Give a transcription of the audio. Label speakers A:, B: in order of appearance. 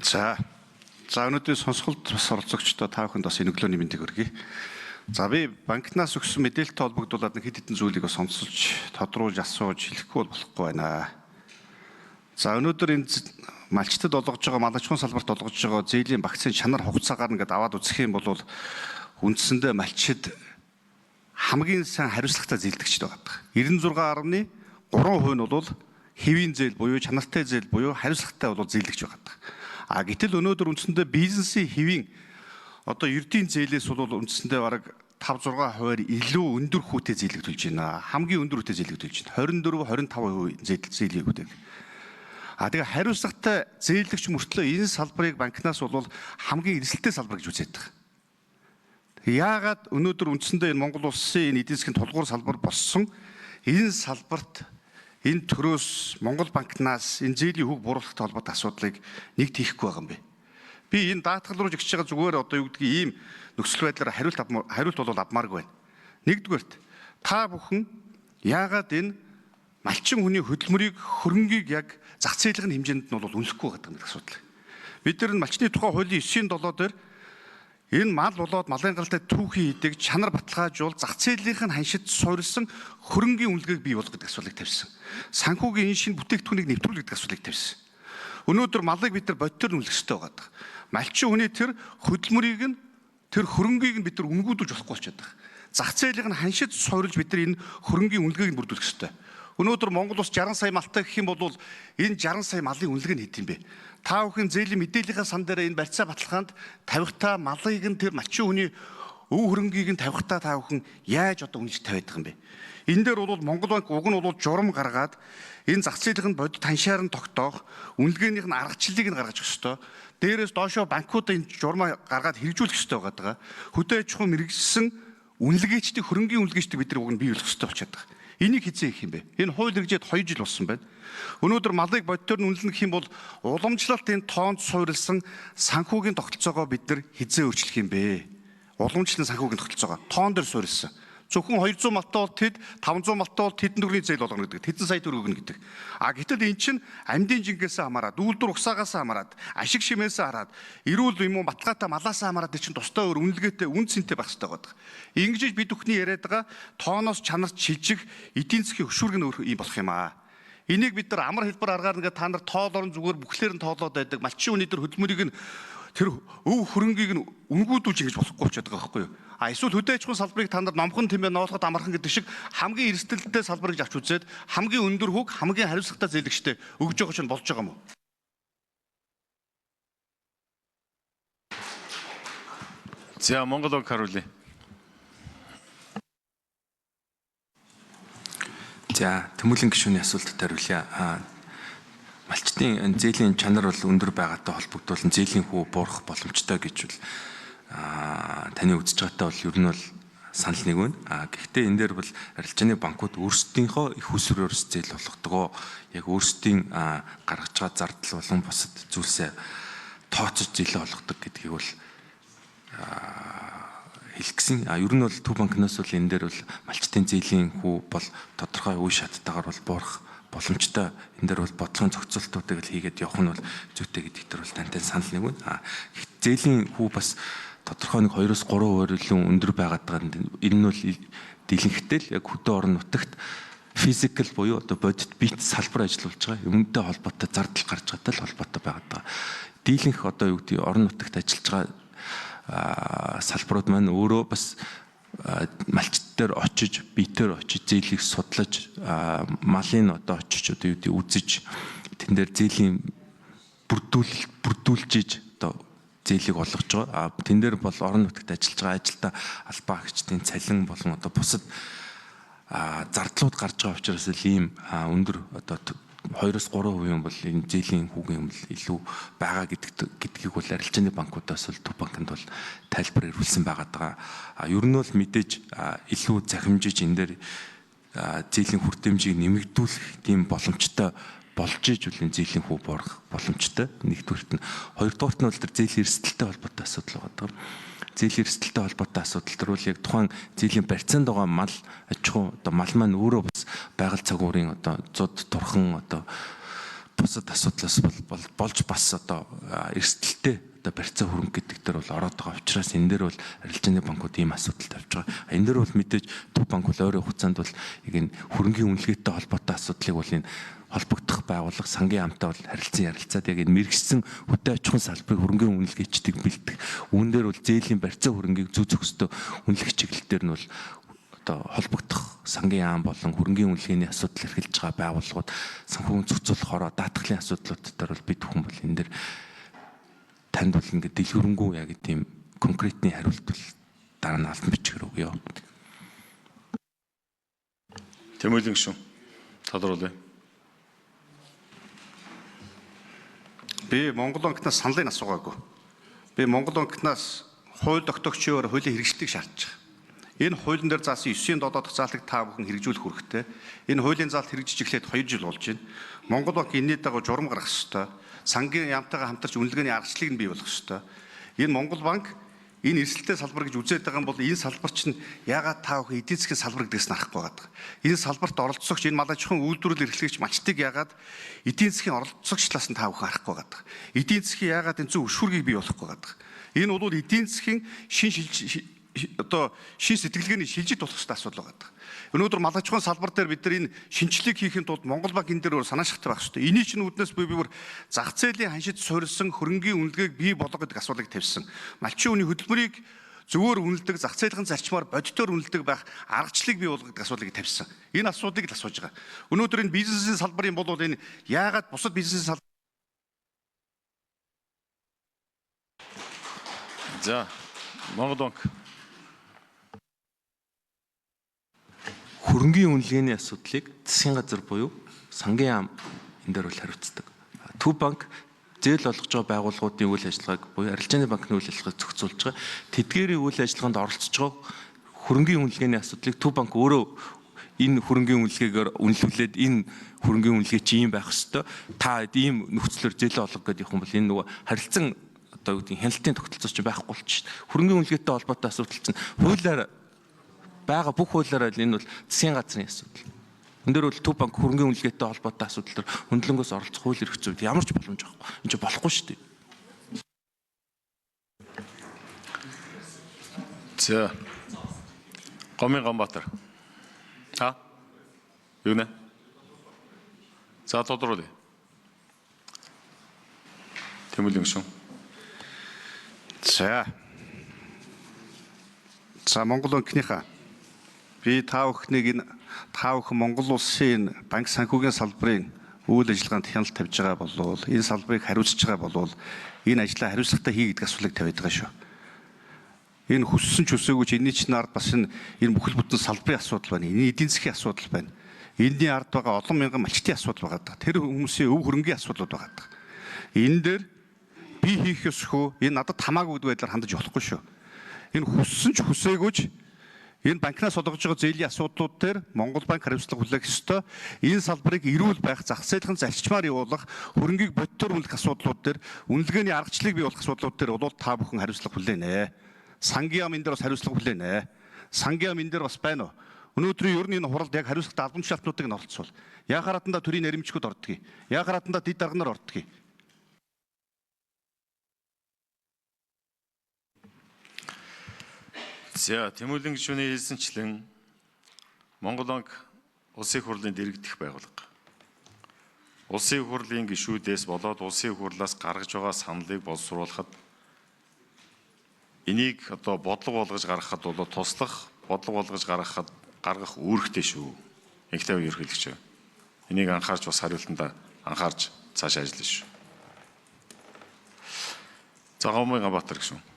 A: За өнөөдөр сонсголт бас оролцогчдоо та бүхэнд бас энэглөөний мэндийг хүргэе. За би банкнаас өгсөн мэдээлэлтэй холбогдуулаад нэг хэд хэдэн зүйлийг бас онцолж, тодруулж, асууж хэлэхгүй болохгүй байна. За өнөөдөр энэ малчтад олгож байгаа, мал аж ахуйн салбарт олгож байгаа зээлийн багцын чанар хугацаагаар ингээд аваад үзэх юм бол үндсэндээ малчид хамгийн сайн хариуцлагатай зээлдэгчд байгаа. 96.3% нь бол хэвийн зээл буюу чанартай зээл буюу хариуцлагатай бол зээлдэгч байгаа. Гэтэл өнөөдөр үндсэндээ бизнесийн хэвийн одоо ердийн зээлээс бол үндсэндээ бараг 5-6% илүү өндөр хүүтэй зээлэгдүүлж байна. Хамгийн өндөр хүүтэй зээлэгдүүлж байна. 24-25% зээлэгдүүлдэг. Тэгээ хариуцлагатай зээлэгч мөртлөө энэ салбарыг банкнаас бол хамгийн эрсдэлтэй салбар гэж үзээд байгаа. Яагаад өнөөдөр үндсэндээ энэ Монгол улсын энэ эдийн засгийн тулгуур салбар болсон энэ салбарт энэ төрөөс Монгол банкнаас энэ зээлийн хөв буруулахтай холбоотой асуудлыг нэгт хийхгүй байгаа юм бэ? Би энэ даатгал руу жигч байгаа зүгээр одоо юу гэдгийг ийм нөхцөл байдлаар хариулт бол авмааргүй байна. Нэгдүгээрт та бүхэн яагаад энэ малчин хүний хөдөлмөрийг хөрөнгийг яг зах зээлийн хэмжээнд нь бол үнэлэхгүй байгаа гэдэг асуудал. Бид нар малчны тухай хуулийн 9-7 дээр энэ мал болоод малын гаралтай түүхий хийдэг чанар баталгаажуул зах зээлийнх нь ханшид суурилсан хөрөнгийн үнэлгээг бий болгох гэдэг асуудлыг тавьсан. Санхүүгийн энэ шинэ бүтээгдэхүүнийг нэвтрүүлэх гэдэг асуудлыг тавьсан. Өнөөдөр малыг бид нар бодитоор үнэлэх ёстой байгаа. Малчин хүний тэр хөдөлмөрийг нь тэр хөрөнгийг нь бид нар үнгүүдүүлж болохгүй болчиход байгаа. Зах зээлийг нь ханшид суурилж бид нар энэ хөрөнгийн үнэлгээг нь бүрдүүлэх ёстой. Өнөөдөр Монгол улс 60 сая малтай гэх юм бол энэ 60 сая малын үнэлгээ нь хэд юм бэ? Та бүхэн зээлийн мэдээллийнхаа сан дээр энэ барьцаа баталгаанд тавихтаа малыг нь тэр малчин хүний өв хөрөнгийг нь тавихтаа та бүхэн яаж одоо үнэлж тавиад байгаа юм бэ? Энэ дээр бол Монгол банк уг нь бол журам гаргаад энэ зах зээлийн бодит таншаар нь тогтоох, үнэлгээнийх нь аргачлалыг нь гаргаж өгөх ёстой. Дээрээс доошоо банкудаа энэ журмаа гаргаад хэрэгжүүлэх ёстой байгаа. Хөдөө аж ахуйн мэргэжсэн үнэлгээчдийн хөрөнгийн үнэлгээчдийг бид нар уг нь бий болгох ёстой болчиход байгаа. Энийг хэзээ хийх юм бэ? Энэ хууль хэрэгжээд 2 жил болсон байна. Өнөөдөр малыг бодитоор нь үнэлнэ гэх юм бол уламжлалт энэ тоонд суурилсан санхүүгийн тогтолцоогоо бид нар хэзээ өөрчлөх юм бэ? Уламжлалт санхүүгийн тогтолцоогоо тоон дээр суурилсан. Зөвхөн 200 малтай бол тэд 500 малтай бол тэдэн төгрөгийн зээл болгоно гэдэг. Тэдэн сая төгрөг өгнө гэдэг. Гэтэл эн чинь амьдын жингээс хамаарат, үйлдвэр угсаагаас хамаарат, ашиг шимээс хараад, эрүүл юм уу баталгаатай малаас хамаарат чинь тусдаа өөр үнэлгээтэй үн цэнтэй байх хэрэгтэй байгаа. Ингэж бид бүхний яриад байгаа тооноос чанарт шилжих эдийн засгийн хөшүүрэг нь өөр юм болох юм аа. Энийг бид нар амар хэлбэр аргаар ингээд та нар тоолоор нь зүгээр бүхлээр нь тоолоод байдаг. Малчин хүний тэр хөдөлмөрийг нь тэр өв хөрөнгийг нь үнгүүдүүлж ингэж болохгүй болчиход байгаа байхгүй юу? Эсвэл хөдөө аж ахуйн салбарыг та нар номхон тэмээ ноолоход амархан гэдэг шиг хамгийн эрсдэлтэй салбар гэж авч үзээд хамгийн өндөр хөг, хамгийн хариуцлагатай зээлэгчтэй өгж байгаа чинь болж байгаа юм уу?
B: За Монгол банк харуулъя.
C: За Тэмүүлэн гишүүний асуултад хариулъя. Малчтын зээлийн чанар бол өндөр байгаатай холбогдуулан зээлийн хүү буурах боломжтой гэж бол таны үзэж байгаатай бол ер нь бол санал нэг байна. Гэхдээ энэ дээр бол арилжааны банкуд өөрсдийнхөө их усрөөрс зээл болгодгоо яг өөрсдийн гаргаж байгаа зардал болон бусад зүйлсээ тооцож зээлээ болгодог гэдгийг бол хэлгэсэн. Ер нь бол Төв банкнаас бол энэ дээр бол малчтын зээлийн хүү бол тодорхой үе шаттайгаар бол буурах боломжтой. Энэ дээр бол бодлогын зохицуултуудыг л хийгээд явах нь бол зүйтэй гэдэгт бол тантай санал нэг байна. Зээлийн хүү бас тодорхой нэг 2-3% илүү өндөр байгаад байгаа. Энэ нь бол дийлэнхтэй л яг хөдөө орон нутагт физикал буюу одоо бодит бит салбар ажиллуулж байгаа юмтай холбоотой зардал гарч байгаатай л холбоотой байгаа. Дийлэнх одоо юу гэдэг орон нутагт ажиллаж байгаа салбарууд маань өөрөө бас малчт дээр очиж, битээр очиж зээлийг судлаж, малын одоо очиж одоо юу гэдэг үзэж тэн дээр зээлийн бүрдүүлж одоо зээлийг олгож байгаа. Тэн дээр бол орон нутагт ажиллаж байгаа ажилтаа албаа агчдын цалин болон одоо бусад зардлууд гарч байгаа учраас л ийм өндөр одоо 2-3% бол энэ зээлийн хүүгийн хэмэл илүү байгаа гэдгийг бол арилжааны банкудаас бол Төв банкнд бол тайлбар ирүүлсэн байгаа. Ер нь бол мэдээж илүү захимжиж энэ дээр зээлийн хүртээмжийг нэмэгдүүлэх тийм боломжтой болж иж үл энэ зээлийн хүү буурах боломжтой. Нэгдүгээрт нь, хоёрдугаарт нь бол тэр зээлийн эрсдэлтэй холбоотой асуудал байгаа. Зээлийн эрсдэлтэй холбоотой асуудал төр бол яг тухайн зээлийн барьцаанд байгаа мал аж ахуй одоо мал маань өөрөө бас байгаль цагуурын одоо зуд турхан одоо бусад асуудлаас болж бас одоо эрсдэлтэй одоо барьцаа хөрөнгө гэдэг дээр бол ороод байгаа учраас энэ дээр бол арилжааны банкуд ийм асуудал тавьж байгаа. Энэ дээр бол мэдээж төв банк бол ойрын хугацаанд бол яг энэ хөрөнгийн үнэлгээтэй холбоотой асуудлыг бол энэ холбогдох байгууллага сангийн амтаа бол ярилцаад яг энэ мэрэгсэн хөдөө аж ахуйн салбарын хөрөнгийн үнэлгээчдийг бэлдэх. Үүн дээр бол зээлийн барьцаа хөрөнгийг зүй зохистой үнэлэх чиглэлээр нь бол одоо холбогдох сангийн аам болон хөрөнгийн үнэлгээний асуудал эрхэлж байгаа байгууллагууд санхүүгийн зохицуулах хороо даатгалын асуудлууд дээр бол бид бүхэн бол энэ дээр танд бол ингээд дэлгэрэнгүй яг тийм конкретний хариулт бол дараа нь албан бичгээр өгье.
B: Тэмүүлэн гүшүүн тодруулъя.
A: Би Монгол банкнаас саналыг асуугаагүй. Би Монгол банкнаас хууль тогтоогчдоор хуулийн хэрэгжлийг шаардж байгаа. Энэ хуулийн дээр заасан 9-ийн додоодох заалыг та бүхэн хэрэгжүүлэх хэрэгтэй. Энэ хуулийн заалт хэрэгжиж эхлээд 2 жил болж байна. Монгол банк энэний дагуу журам гаргах ёстой. Сангийн яамтайгаа хамтарч үнэлгээний аргачлалыг нь бий болгох ёстой. Энэ Монгол банк энэ эрсдэлтэй салбар гэж үзээд байгаа юм бол энэ салбар чинь яагаад та бүхэн эдийн засгийн салбар гэдгээс нарахгүй байгаа. Энэ салбарт оролцогч энэ мал аж ахуйн үйлдвэрлэл эрхлэгч малчтыг яагаад эдийн засгийн оролцогч талаас нь та бүхэн харахгүй байгаа. Эдийн засгийн яагаад энэ зөв өшүүргийг бий болгохгүй байгаа. Энэ бол эдийн засгийн шин сэтгэлгээний шилжиж болох ёстой асуудал байгаа. Өнөөдөр мал аж ахуйн салбар дээр бид нар энэ шинжилгээг хийхэд тулд Монгол банк энэ дээр санаа шахдаг байх ёстой. Эний чинь үүднээс би бүр зах зээлийн ханшид суурилсан хөрөнгийн үнэлгээг бий болгох гэдэг асуудлыг тавьсан. Малчин хүний хөдөлмөрийг зөвөр үнэлдэг, зах зээлийн зарчмаар бодитоор үнэлдэг байх аргачлалыг бий болгох гэдэг асуудлыг тавьсан. Энэ асуудлыг л асууж байгаа. Өнөөдөр энэ бизнесийн салбарын бол энэ яагаад бусад бизнесийн салбар
B: За Монгол банк
C: Хөрөнгийн үнэлгээний асуудлыг засгийн газар буюу сангийн ам энэ дээр бол хариуцдаг. Төв банк зээл олгож байгаа байгууллагуудын үйл ажиллагааг буюу арилжааны банкны үйл ажиллагааг зохицуулж байгаа. Тэдгээрийн үйл ажиллагаанд оролцож байгаа хөрөнгийн үнэлгээний асуудлыг төв банк өөрөө энэ хөрөнгийн үнэлгээгээр үнэлүүлээд энэ хөрөнгийн үнэлгээ чи ийм байх ёстой. Та ийм нөхцлөөр зээл олго гэдэг юм бол энэ нөгөө харилцан одоо юу гэдэг хяналтын тогтолцоо ч байхгүй болчих. Хөрөнгийн үнэлгээтэй холбоотой асуудал чинь хуулиар байгаа бүх хуулиараа энэ бол засгийн газрын асуудал. Энэ дээр бол төв банк хөрөнгийн үнэлгээтэй холбоотой асуудал төр хөндлөнгөөс оролцох хууль эрх зүйд ямар ч боломж байхгүй. Энэ чинь болохгүй шүү дээ.
B: За Гомын Ганбаатар. Юу нэ? За тодруулъя. Тэмүүлэн гүшүүн.
A: За Монгол банкныхаа би та бүхнийг Монгол улсын банк санхүүгийн салбарын үйл ажиллагаанд хяналт тавьж байгаа болвол энэ салбарыг хариуцж байгаа болвол энэ ажлаа хариуцлагатай хий гэдэг асуулыг тавиад байгаа шүү. Энэ хүссэн ч хүсээгүй ч энэний чинь ард бас энэ бүхэл бүтэн салбарын асуудал байна. Энэ эдийн засгийн асуудал байна. Энэний ард байгаа олон мянган малчтын асуудал байгаа. Тэр хүмүүсийн өв хөрөнгийн асуудлууд байгаа. Энэ дээр би хийх ёсгүй энэ надад хамаагүй байдлаар хандаж болохгүй шүү. Энэ хүссэн ч хүсээгүйч энэ банкнаас олгож байгаа зээлийн асуудлууд дээр Монгол банк хариуцлага хүлээх ёстой. Энэ салбарыг эрүүл байх, зах зээлийн зарчмаар явуулах, хөрөнгийг бодитоор үнэлэх асуудлууд дээр, үнэлгээний аргачлалыг бий болгох асуудлууд дээр бол та бүхэн хариуцлага хүлээнэ. Сангийн ам энэ дээр бас хариуцлага хүлээнэ. Сангийн ам энэ дээр бас байна уу? Өнөөдрийн ер нь энэ хуралд яг хариуцлагатай албан тушаалтнуудыг нь оролцуул. Яа хараатанда төрийн наримчгүүд ордгийг. Яа хараатанда дид дарга нар ордгийг.
B: За Тэмүүлэн гишүүний хэлсэнчлэн Монгол банк улсын хурлын дэргэдэх байгууллага. Улсын хурлын гишүүдээс болоод улсын хурлаас гаргаж байгаа саналыг боловсруулахад энийг одоо бодлого болгож гаргахад бол туслах, бодлого болгож гаргах үүрэгтэй шүү. Инхтэй ерөнхийлөгч. Энийг анхаарч бас хариултандаа анхаарч цааш ажиллана шүү. За Гомын Ганбаатар гишүүн.